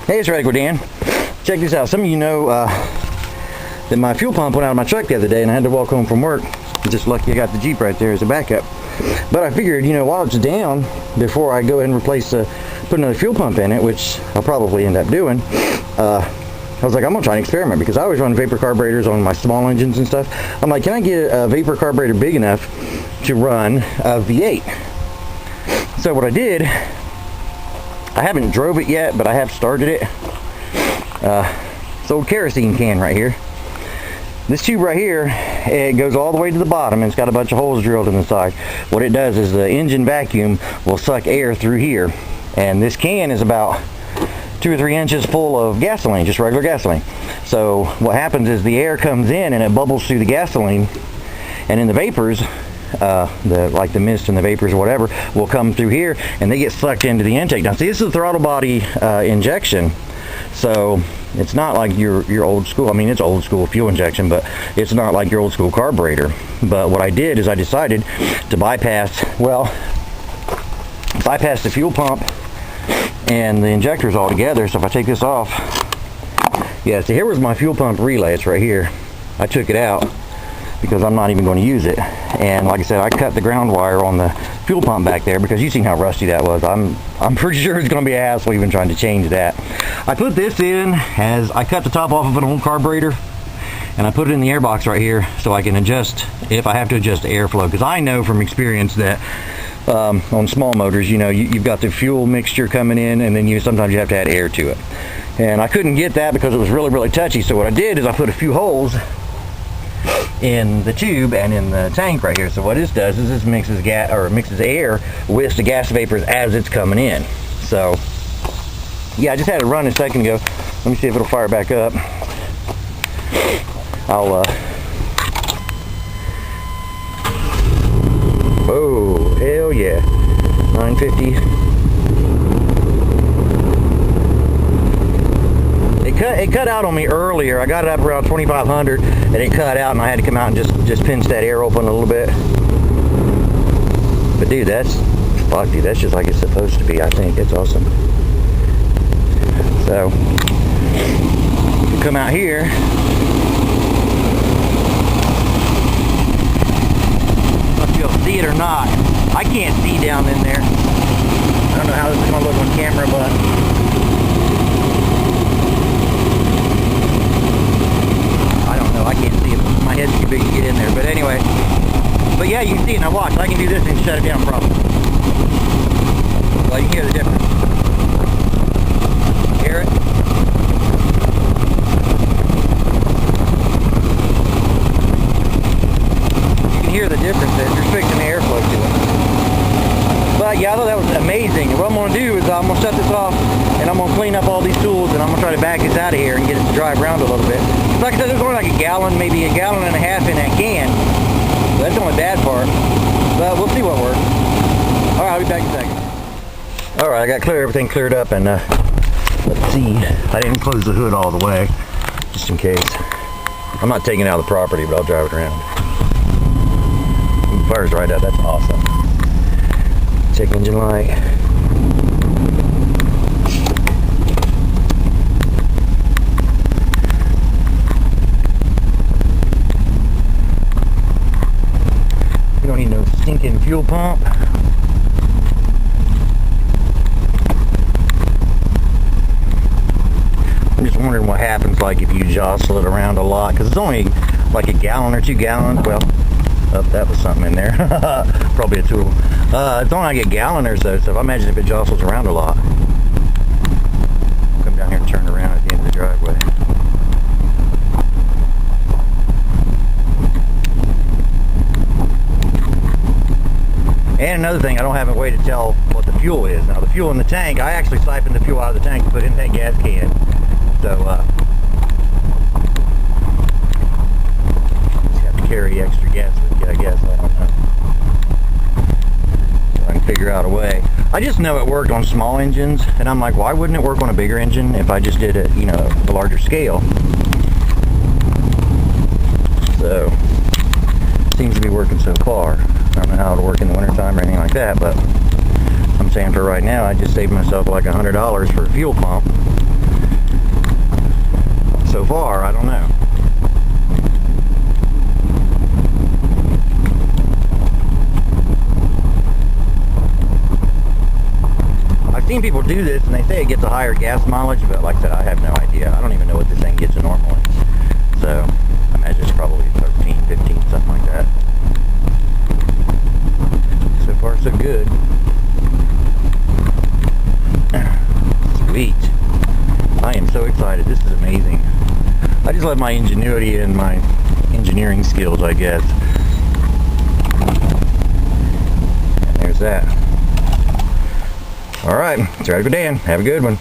Hey, it's Radical Dan. Check this out. Some of you know that my fuel pump went out of my truck the other day and I had to walk home from work. Just lucky I got the Jeep right there as a backup. But I figured, while it's down, before I go ahead and put another fuel pump in it, which I'll probably end up doing, I was like, I'm going to try and experiment because I always run vapor carburetors on my small engines and stuff. I'm like, can I get a vapor carburetor big enough to run a V8? So what I did, I haven't drove it yet, but I have started it. This old kerosene can right here. This tube right here, it goes all the way to the bottom and it's got a bunch of holes drilled in the side. What it does is the engine vacuum will suck air through here. And this can is about 2 or 3 inches full of gasoline, just regular gasoline. So what happens is the air comes in and it bubbles through the gasoline, and then the vapors, like the mist and the vapors or whatever, will come through here and they get sucked into the intake. Now see, this is a throttle body injection, so it's not like your old school. I mean, it's old school fuel injection, but it's not like your old school carburetor. But what I did is I decided to bypass the fuel pump and the injectors all together. So if I take this off, yeah, see, here was my fuel pump relay. It's right here. I took it out because I'm not even going to use it. And like I said, I cut the ground wire on the fuel pump back there because you've seen how rusty that was. I'm pretty sure it's going to be a hassle even trying to change that. I put this in as I cut the top off of an old carburetor, and I put it in the air box right here so I can adjust if I have to adjust the airflow, because I know from experience that on small motors, you've got the fuel mixture coming in, and then sometimes you have to add air to it. And I couldn't get that because it was really, really touchy. So what I did is I put a few holes in the tube and in the tank right here. So what this does is this mixes air with the gas vapors as it's coming in. So yeah, I just had it run a second ago. Let me see if it'll fire back up. Oh, hell yeah. 950. It cut out on me earlier. I got it up around 2500 and it cut out, and I had to come out and just pinch that air open a little bit. But dude, that's just like it's supposed to be. I think it's awesome. So come out here, I don't know if you'll see it or not. I can't see down in there. I don't know how this is going to look on camera, but I can't see it. My head's too big to get in there. But anyway, yeah, you can see it. Now watch. I can do this and shut it down probably. Well, you can hear the difference. Hear it? You can hear the difference. It's restricting the airflow to it. But yeah, I thought that was amazing. And what I'm going to do is I'm going to shut this off and I'm going to clean up all these tools, and I'm going to try to back this out of here and get it to drive around a little bit. Like I said, there's only like a gallon, maybe a gallon and a half in that can. So that's the only bad part. But we'll see what works. Alright, I'll be back in a second. Alright, I got everything cleared up, and let's see. I didn't close the hood all the way, just in case. I'm not taking it out of the property, but I'll drive it around. Ooh, fire's right up. That's awesome. Check engine light. Don't need no stinking fuel pump. I'm just wondering what happens like if you jostle it around a lot, because it's only like a gallon or 2 gallons. Well, that was something in there. Probably a tool. It's only like a gallon or so, so I imagine if it jostles around a lot. I'll come down here and turn around at the end of the driveway. And another thing, I don't have a way to tell what the fuel is. Now, the fuel in the tank, I actually siphoned the fuel out of the tank and put it in that gas can. So, just have to carry extra gas with you, I guess. I don't know. So I can figure out a way. I just know it worked on small engines, and I'm like, why wouldn't it work on a bigger engine if I just did it, a larger scale? So, seems to be working so far. I don't know how it'll work in the wintertime or anything like that, but I'm saying for right now, I just saved myself like $100 for a fuel pump. so far. I don't know. I've seen people do this and they say it gets a higher gas mileage, but like I said, I have no idea. I don't even know what this thing gets normally. So I imagine it's probably 13, 15, something like that. So far so good. Sweet. I am so excited. This is amazing. I just love my ingenuity and my engineering skills, I guess. And there's that. Alright, it's Radical Dan. Have a good one.